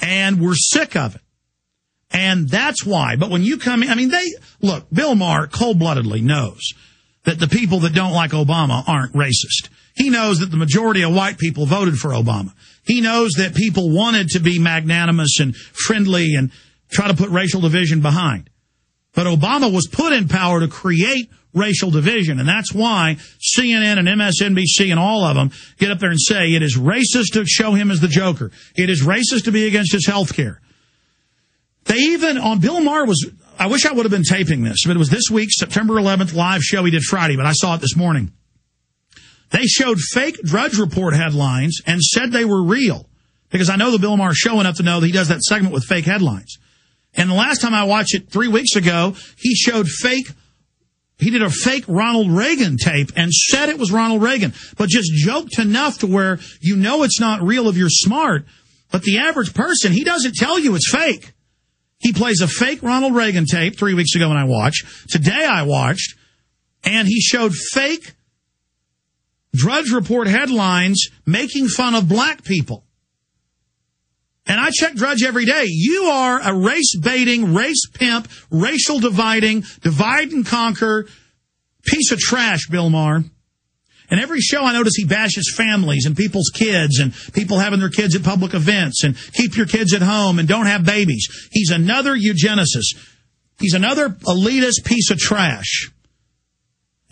And we're sick of it. And that's why. But when you come in, I mean, look, Bill Maher cold-bloodedly knows that the people that don't like Obama aren't racist. He knows that the majority of white people voted for Obama. He knows that people wanted to be magnanimous and friendly and try to put racial division behind. But Obama was put in power to create racial division, and that's why CNN and MSNBC and all of them get up there and say it is racist to show him as the Joker. It is racist to be against his health care. They even, on Bill Maher I wish I would have been taping this, but it was this week's September 11th live show he did Friday, but I saw it this morning. They showed fake Drudge Report headlines and said they were real, because I know the Bill Maher show enough to know that he does that segment with fake headlines. And the last time I watched it 3 weeks ago, he did a fake Ronald Reagan tape and said it was Ronald Reagan, but just joked enough to where you know it's not real if you're smart. But the average person, he doesn't tell you it's fake. He plays a fake Ronald Reagan tape 3 weeks ago when I watched. Today I watched, and he showed fake Drudge Report headlines making fun of black people. And I check Drudge every day. You are a race-baiting, race pimp, racial dividing, divide and conquer piece of trash, Bill Maher. And every show I notice he bashes families and people's kids and people having their kids at public events and keep your kids at home and don't have babies. He's another eugenicist. He's another elitist piece of trash.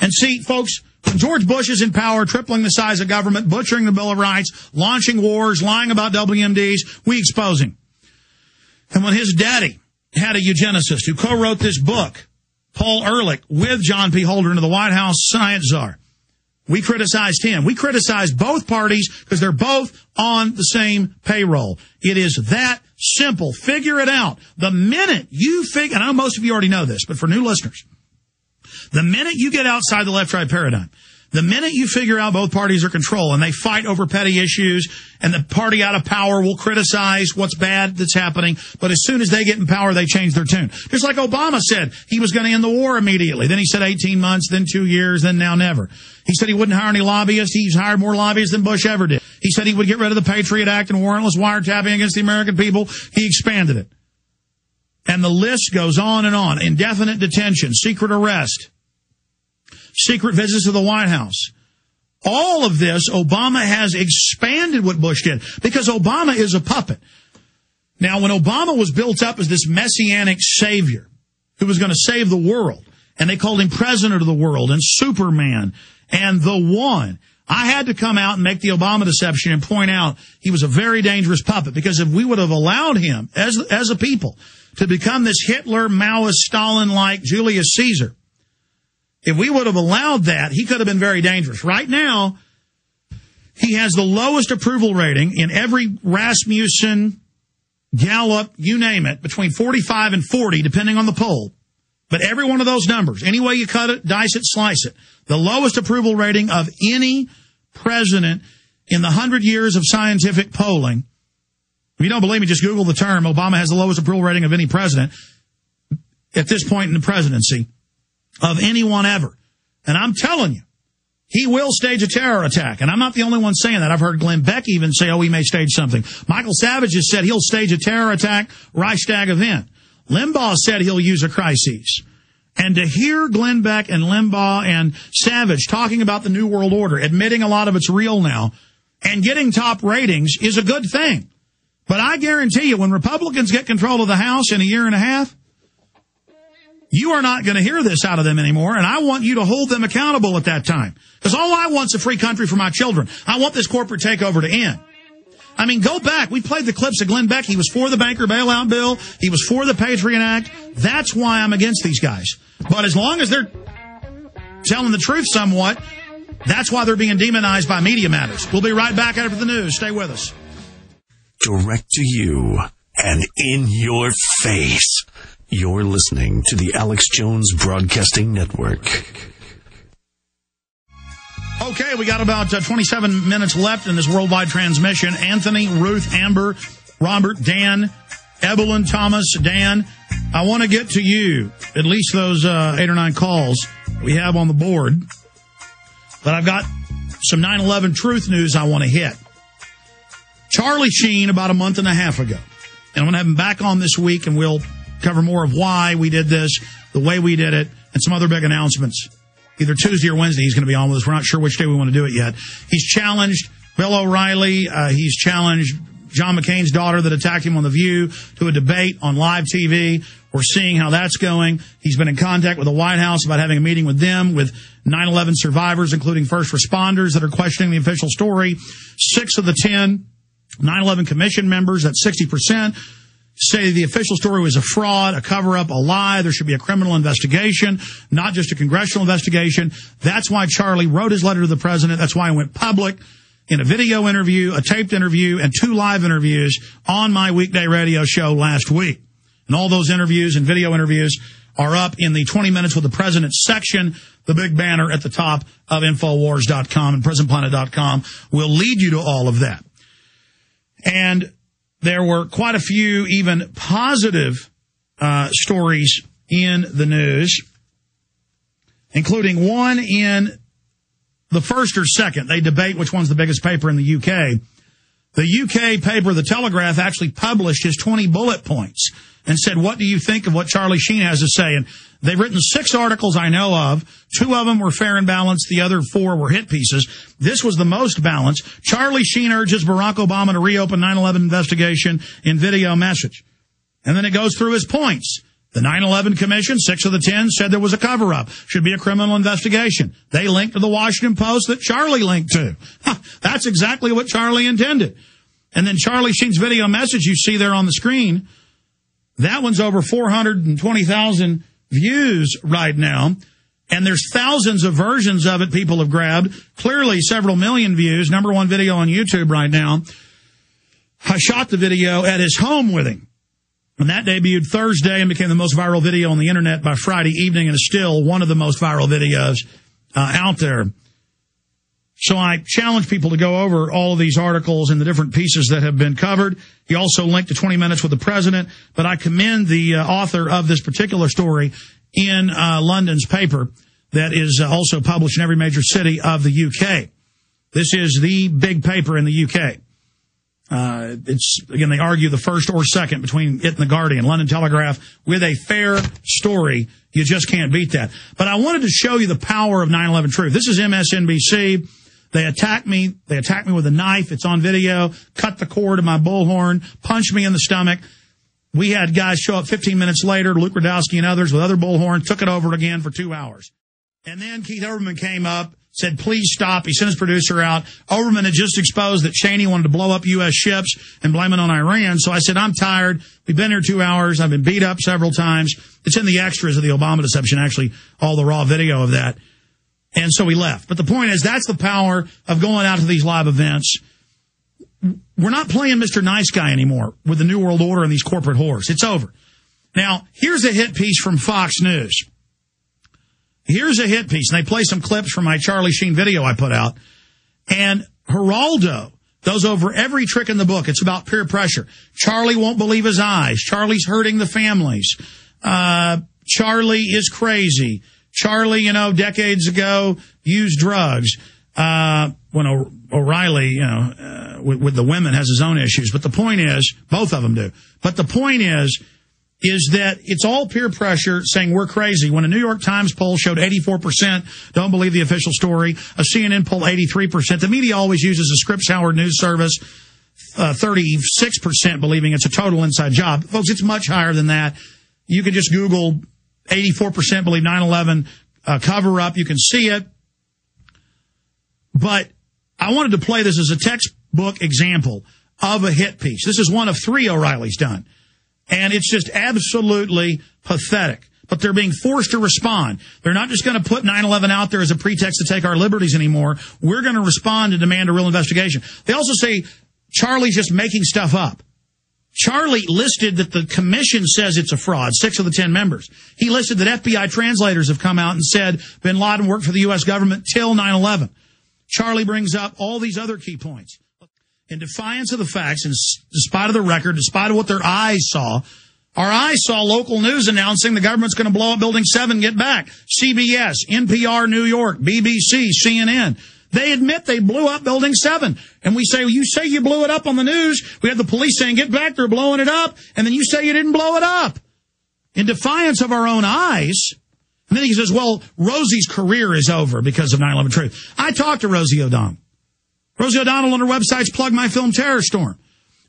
And see, folks, when George Bush is in power, tripling the size of government, butchering the Bill of Rights, launching wars, lying about WMDs, we expose him. And when his daddy had a eugenicist who co-wrote this book, Paul Ehrlich, with John P. Holder into the White House science czar, we criticized him. We criticized both parties because they're both on the same payroll. It is that simple. Figure it out. The minute you figure, and I know most of you already know this, but for new listeners, the minute you get outside the left-right paradigm, the minute you figure out both parties are control and they fight over petty issues and the party out of power will criticize what's bad that's happening, but as soon as they get in power, they change their tune. Just like Obama said he was going to end the war immediately. Then he said 18 months, then 2 years, then now never. He said he wouldn't hire any lobbyists. He's hired more lobbyists than Bush ever did. He said he would get rid of the Patriot Act and warrantless wiretapping against the American people. He expanded it. And the list goes on and on. Indefinite detention, secret arrest, secret visits to the White House. All of this, Obama has expanded what Bush did because Obama is a puppet. Now, when Obama was built up as this messianic savior who was going to save the world, and they called him president of the world and Superman and the one, I had to come out and make the Obama deception and point out he was a very dangerous puppet, because if we would have allowed him as a people to become this Hitler, Maoist, Stalin-like Julius Caesar, if we would have allowed that, he could have been very dangerous. Right now, he has the lowest approval rating in every Rasmussen, Gallup, you name it, between 45 and 40, depending on the poll. But every one of those numbers, any way you cut it, dice it, slice it, the lowest approval rating of any president in the 100 years of scientific polling. If you don't believe me, just Google the term. Obama has the lowest approval rating of any president at this point in the presidency of anyone ever. And I'm telling you, he will stage a terror attack. And I'm not the only one saying that. I've heard Glenn Beck even say, he may stage something. Michael Savage has said he'll stage a terror attack, Reichstag event. Limbaugh said he'll use a crisis. And to hear Glenn Beck and Limbaugh and Savage talking about the New World Order, admitting a lot of it's real now, and getting top ratings is a good thing. But I guarantee you, when Republicans get control of the House in a year and a half, you are not going to hear this out of them anymore, and I want you to hold them accountable at that time. Because all I want is a free country for my children. I want this corporate takeover to end. I mean, go back. We played the clips of Glenn Beck. He was for the banker bailout bill. He was for the Patriot Act. That's why I'm against these guys. But as long as they're telling the truth somewhat, that's why they're being demonized by Media Matters. We'll be right back after the news. Stay with us. Direct to you and in your face. You're listening to the Alex Jones Broadcasting Network. Okay, we got about 27 minutes left in this worldwide transmission. Anthony, Ruth, Amber, Robert, Dan, Evelyn, Thomas, Dan, I want to get to you, at least those 8 or 9 calls we have on the board. But I've got some 9/11 truth news I want to hit. Charlie Sheen, about a month and a half ago, And I'm going to have him back on this week, and we'll cover more of why we did this, the way we did it, and some other big announcements. Either Tuesday or Wednesday he's going to be on with us. We're not sure which day we want to do it yet. He's challenged Bill O'Reilly. He's challenged John McCain's daughter that attacked him on The View to a debate on live TV. We're seeing how that's going. He's been in contact with the White House about having a meeting with them, with 9/11 survivors, including first responders that are questioning the official story. 6 of the 10 9/11 Commission members, that's 60%, say the official story was a fraud, a cover-up, a lie. There should be a criminal investigation, not just a congressional investigation. That's why Charlie wrote his letter to the president. That's why he went public in a video interview, a taped interview, and 2 live interviews on my weekday radio show last week. And all those interviews and video interviews are up in the 20 Minutes with the President section, the big banner at the top of Infowars.com and PrisonPlanet.com will lead you to all of that. And there were quite a few even positive stories in the news, including one in the first or second. They debate which one's the biggest paper in the UK. The UK paper, The Telegraph, actually published his 20 bullet points and said, what do you think of what Charlie Sheen has to say? And they've written 6 articles I know of. 2 of them were fair and balanced. The other 4 were hit pieces. This was the most balanced. Charlie Sheen urges Barack Obama to reopen 9/11 investigation in video message. And then it goes through his points. The 9/11 Commission, 6 of the 10, said there was a cover-up. Should be a criminal investigation. They linked to the Washington Post that Charlie linked to. That's exactly what Charlie intended. And then Charlie Sheen's video message you see there on the screen, that one's over 420,000 views right now. And there's thousands of versions of it people have grabbed. Clearly several million views. #1 video on YouTube right now. I shot the video at his home with him. And that debuted Thursday and became the most viral video on the internet by Friday evening and is still one of the most viral videos out there. So I challenge people to go over all of these articles and the different pieces that have been covered. He also linked to 20 Minutes with the President, but I commend the author of this particular story in London's paper that is also published in every major city of the UK. This is the big paper in the UK. It's, again, they argue the first or second between it and the Guardian. London Telegraph with a fair story. You just can't beat that. But I wanted to show you the power of 9/11 Truth. This is MSNBC. They attacked me. They attacked me with a knife. It's on video. Cut the cord of my bullhorn. Punched me in the stomach. We had guys show up 15 minutes later, Luke Radowski and others with other bullhorns, took it over again for 2 hours. And then Keith Olbermann came up, said, please stop. He sent his producer out. Olbermann had just exposed that Cheney wanted to blow up U.S. ships and blame it on Iran. So I said, I'm tired. We've been here 2 hours. I've been beat up several times. It's in the extras of the Obama deception, actually, all the raw video of that. And so we left. But the point is, that's the power of going out to these live events. We're not playing Mr. Nice Guy anymore with the New World Order and these corporate whores. It's over. Now, here's a hit piece from Fox News. Here's a hit piece, and they play some clips from my Charlie Sheen video I put out. And Geraldo goes over every trick in the book. It's about peer pressure. Charlie won't believe his eyes. Charlie's hurting the families. Charlie is crazy. Charlie, decades ago used drugs. When O'Reilly, with the women has his own issues. But the point is, both of them do. But the point is that it's all peer pressure saying we're crazy. When a New York Times poll showed 84% don't believe the official story, a CNN poll 83%. The media always uses a Scripps Howard News Service, 36% believing it's a total inside job. Folks, it's much higher than that. You can just Google 84% believe 9/11 cover-up. You can see it. But I wanted to play this as a textbook example of a hit piece. This is one of 3 O'Reilly's done. And it's just absolutely pathetic. But they're being forced to respond. They're not just going to put 9/11 out there as a pretext to take our liberties anymore. We're going to respond and demand a real investigation. They also say Charlie's just making stuff up. Charlie listed that the commission says it's a fraud, 6 of the 10 members. He listed that FBI translators have come out and said bin Laden worked for the U.S. government till 9/11. Charlie brings up all these other key points. In defiance of the facts, in despite of the record, despite of what their eyes saw, our eyes saw local news announcing the government's going to blow up Building 7, get back. CBS, NPR New York, BBC, CNN. They admit they blew up Building 7. And we say, well, you say you blew it up on the news. We have the police saying, get back, they're blowing it up. And then you say you didn't blow it up. In defiance of our own eyes. And then he says, well, Rosie's career is over because of 9/11 Truth. I talked to Rosie O'Donnell. Rosie O'Donnell on her website's Plug My Film Terror Storm.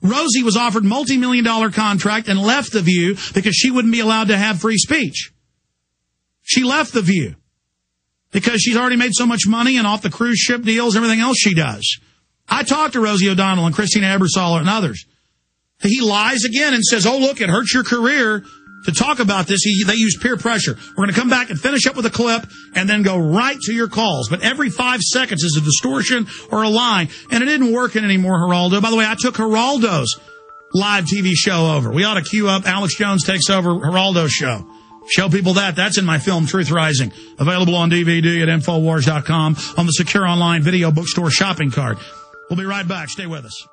Rosie was offered multi-million-dollar contract and left The View because she wouldn't be allowed to have free speech. She left The View because she's already made so much money and off the cruise ship deals, everything else she does. I talked to Rosie O'Donnell and Christina Ebersoller and others. He lies again and says, oh, look, it hurts your career. To talk about this, they use peer pressure. We're going to come back and finish up with a clip and then go right to your calls. But every 5 seconds is a distortion or a lie. And it isn't working anymore, Geraldo. By the way, I took Geraldo's live TV show over. We ought to queue up Alex Jones Takes Over Geraldo's show. Show people that. That's in my film, Truth Rising. Available on DVD at Infowars.com on the secure online video bookstore shopping cart. We'll be right back. Stay with us.